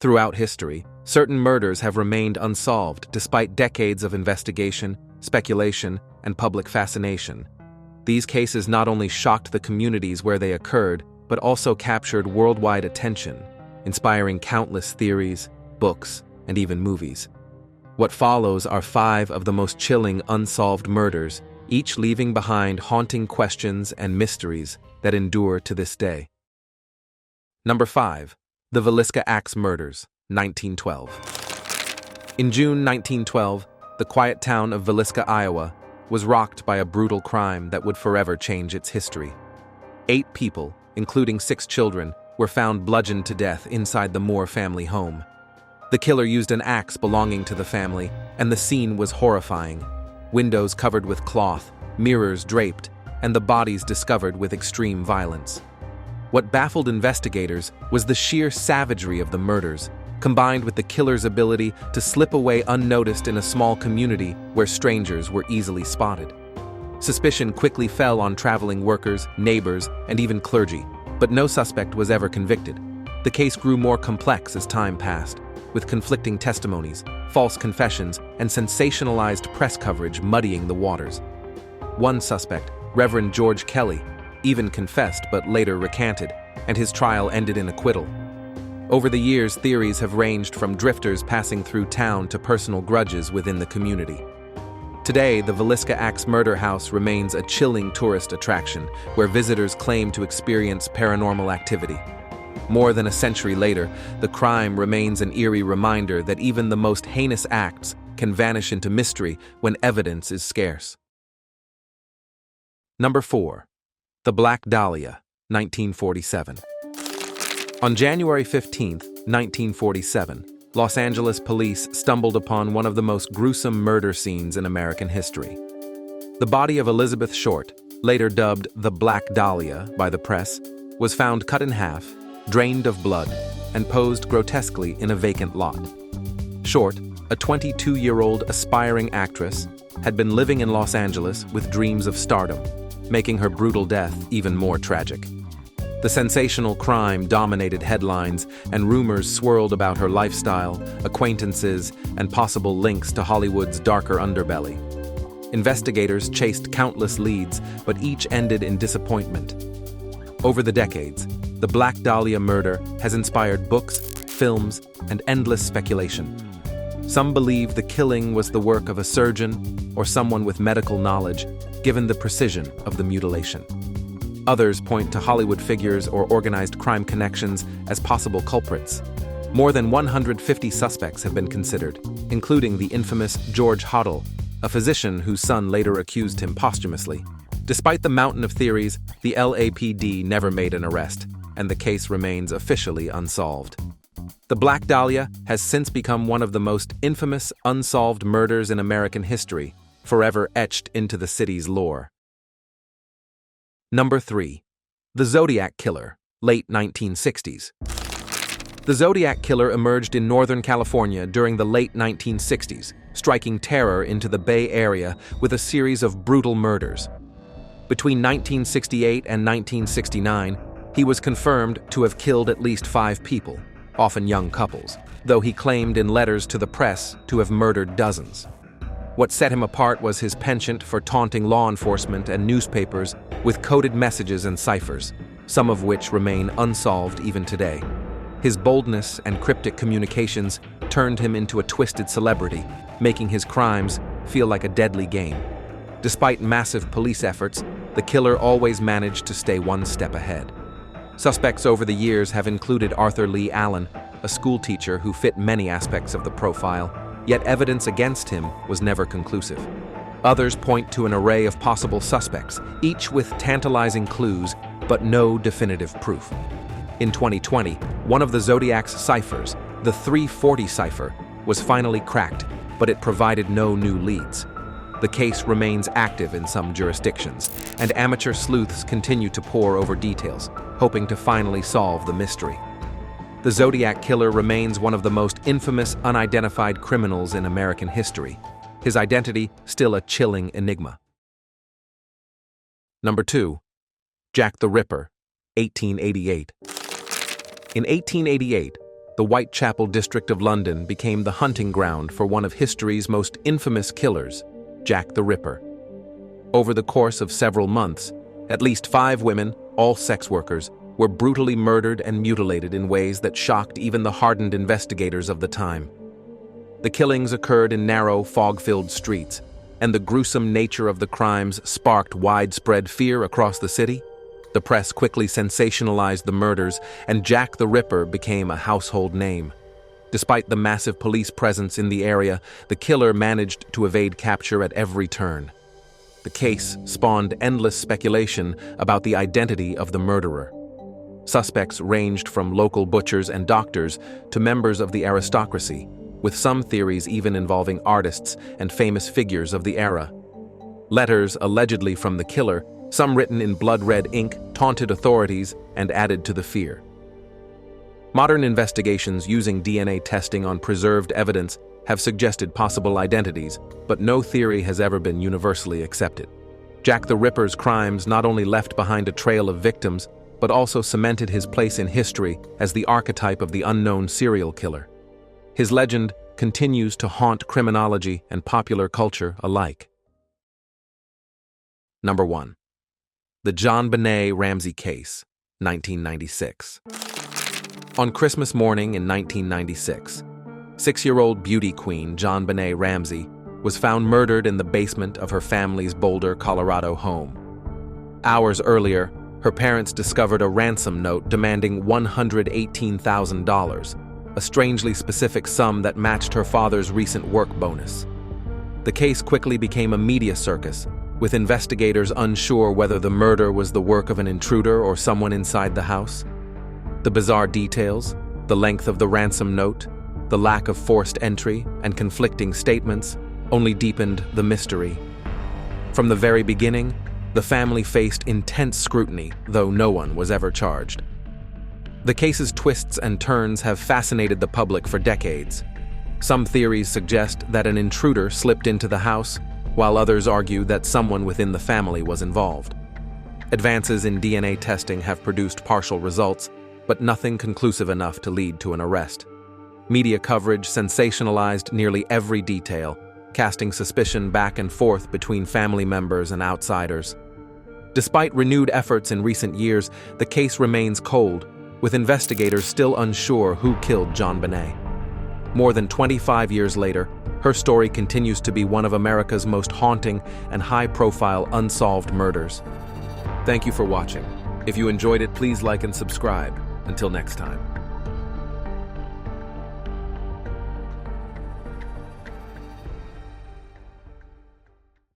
Throughout history, certain murders have remained unsolved despite decades of investigation, speculation, and public fascination. These cases not only shocked the communities where they occurred, but also captured worldwide attention, inspiring countless theories, books, and even movies. What follows are 5 of the most chilling unsolved murders, each leaving behind haunting questions and mysteries that endure to this day. Number 5. The Villisca Axe Murders, 1912. In June 1912, the quiet town of Villisca, Iowa, was rocked by a brutal crime that would forever change its history. 8 people, including 6 children, were found bludgeoned to death inside the Moore family home. The killer used an axe belonging to the family, and the scene was horrifying. Windows covered with cloth, mirrors draped, and the bodies discovered with extreme violence. What baffled investigators was the sheer savagery of the murders, combined with the killer's ability to slip away unnoticed in a small community where strangers were easily spotted. Suspicion quickly fell on traveling workers, neighbors, and even clergy, but no suspect was ever convicted. The case grew more complex as time passed, with conflicting testimonies, false confessions, and sensationalized press coverage muddying the waters. One suspect, Reverend George Kelly, even confessed but later recanted, and his trial ended in acquittal. Over the years, theories have ranged from drifters passing through town to personal grudges within the community. Today, the Villisca Axe Murder House remains a chilling tourist attraction where visitors claim to experience paranormal activity. More than a century later, the crime remains an eerie reminder that even the most heinous acts can vanish into mystery when evidence is scarce. Number 4. The Black Dahlia, 1947. On January 15, 1947, Los Angeles police stumbled upon one of the most gruesome murder scenes in American history. The body of Elizabeth Short, later dubbed the Black Dahlia by the press, was found cut in half, drained of blood, and posed grotesquely in a vacant lot. Short, a 22-year-old aspiring actress, had been living in Los Angeles with dreams of stardom, making her brutal death even more tragic. The sensational crime dominated headlines, and rumors swirled about her lifestyle, acquaintances, and possible links to Hollywood's darker underbelly. Investigators chased countless leads, but each ended in disappointment. Over the decades, the Black Dahlia murder has inspired books, films, and endless speculation. Some believe the killing was the work of a surgeon or someone with medical knowledge, given the precision of the mutilation. Others point to Hollywood figures or organized crime connections as possible culprits. More than 150 suspects have been considered, including the infamous George Hoddle, a physician whose son later accused him posthumously. Despite the mountain of theories, the LAPD never made an arrest, and the case remains officially unsolved. The Black Dahlia has since become one of the most infamous unsolved murders in American history, forever etched into the city's lore. Number 3. The Zodiac Killer, late 1960s. The Zodiac Killer emerged in Northern California during the late 1960s, striking terror into the Bay Area with a series of brutal murders. Between 1968 and 1969, he was confirmed to have killed at least 5 people, often young couples, though he claimed in letters to the press to have murdered dozens. What set him apart was his penchant for taunting law enforcement and newspapers with coded messages and ciphers, some of which remain unsolved even today. His boldness and cryptic communications turned him into a twisted celebrity, making his crimes feel like a deadly game. Despite massive police efforts, the killer always managed to stay one step ahead. Suspects over the years have included Arthur Lee Allen, a schoolteacher who fit many aspects of the profile, yet evidence against him was never conclusive. Others point to an array of possible suspects, each with tantalizing clues, but no definitive proof. In 2020, one of the Zodiac's ciphers, the 340 cipher, was finally cracked, but it provided no new leads. The case remains active in some jurisdictions, and amateur sleuths continue to pore over details, hoping to finally solve the mystery. The Zodiac Killer remains one of the most infamous unidentified criminals in American history, his identity still a chilling enigma. Number 2. Jack the Ripper, 1888. In 1888, the Whitechapel district of London became the hunting ground for one of history's most infamous killers, Jack the Ripper. Over the course of several months, at least 5 women, all sex workers, were brutally murdered and mutilated in ways that shocked even the hardened investigators of the time. The killings occurred in narrow, fog-filled streets, and the gruesome nature of the crimes sparked widespread fear across the city. The press quickly sensationalized the murders, and Jack the Ripper became a household name. Despite the massive police presence in the area, the killer managed to evade capture at every turn. The case spawned endless speculation about the identity of the murderer. Suspects ranged from local butchers and doctors to members of the aristocracy, with some theories even involving artists and famous figures of the era. Letters allegedly from the killer, some written in blood-red ink, taunted authorities and added to the fear. Modern investigations using DNA testing on preserved evidence have suggested possible identities, but no theory has ever been universally accepted. Jack the Ripper's crimes not only left behind a trail of victims, but also cemented his place in history as the archetype of the unknown serial killer. His legend continues to haunt criminology and popular culture alike. Number 1. The JonBenet Ramsey Case, 1996. On Christmas morning in 1996, 6-year-old beauty queen JonBenet Ramsey was found murdered in the basement of her family's Boulder, Colorado home. Hours earlier, her parents discovered a ransom note demanding $118,000, a strangely specific sum that matched her father's recent work bonus. The case quickly became a media circus, with investigators unsure whether the murder was the work of an intruder or someone inside the house. The bizarre details, the length of the ransom note, the lack of forced entry, and conflicting statements only deepened the mystery. From the very beginning, the family faced intense scrutiny, though no one was ever charged. The case's twists and turns have fascinated the public for decades. Some theories suggest that an intruder slipped into the house, while others argue that someone within the family was involved. Advances in DNA testing have produced partial results, but nothing conclusive enough to lead to an arrest. Media coverage sensationalized nearly every detail, casting suspicion back and forth between family members and outsiders. Despite renewed efforts in recent years, the case remains cold, with investigators still unsure who killed JonBenet. More than 25 years later, her story continues to be one of America's most haunting and high-profile unsolved murders. Thank you for watching. If you enjoyed it, please like and subscribe. Until next time.